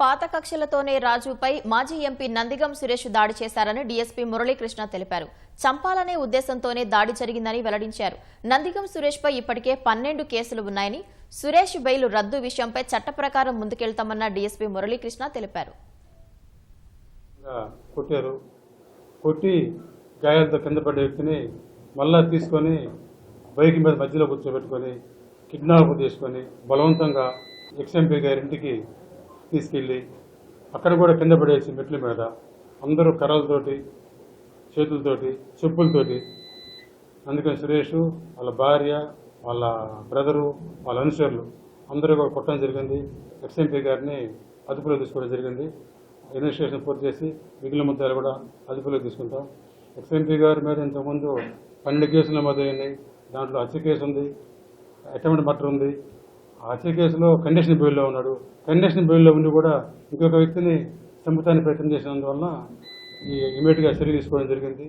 పాత కక్షలతోనే రాజుపై మాజీ ఎంపీ నందిగం సురేష్ దాడి చేశారని డీఎస్పీ మురళీకృష్ణ తెలిపారు. చంపాలనే ఉద్దేశంతోనే దాడి జరిగిందని వెల్లడించారు. నందిగం సురేష్ పై ఇప్పటికే 12 కేసులు ఉన్నాయని, సురేష్ బెయిల్ రద్దు విషయంపై చట్ట ప్రకారం ముందుకెళ్తామన్న డీఎస్పీ మురళీకృష్ణ తెలిపారు. కొట్టి గాయాలతో కింద పడ్డ వ్యక్తిని మళ్ళా తీసుకొని బైక్ మీద మధ్యలో కూర్చోబెట్టుకొని కిడ్నాప్ చేసుకొని బలవంతంగా ఎక్స్ఎంపీ గారింటికి తీసుకెళ్ళి అక్కడ కూడా కింద పడేసి మెట్ల మీద అందరూ కర్రలతోటి, చేతులతోటి, చెప్పులతోటి. అందుకని సురేష్, వాళ్ళ భార్య, వాళ్ళ బ్రదరు, వాళ్ళ అనుచరులు అందరూ కూడా కొట్టడం జరిగింది. ఎక్స్ఎంపీ గారిని అదుపులో తీసుకోవడం జరిగింది. ఇన్వెస్టిగేషన్ పూర్తి చేసి మిగిలిన ముద్దాలు కూడా అదుపులో తీసుకుంటాం. ఎక్స్ఎంపీ గారి మీద ఇంతకుముందు 12 కేసులు నమోదయ్యాయి. దాంట్లో హత్య కేసు ఉంది, అటెంప్ట్ మర్డర్ ఉంది. ఆ హత్య కేసులో కండిషన్ బెయిల్లో ఉన్నాడు. కండిషన్ బెయిల్లో ఉండి కూడా ఇంకొక వ్యక్తిని చంపుతానికి ప్రయత్నం చేసినందువల్ల ఇమీడియట్గా చర్య తీసుకోవడం జరిగింది.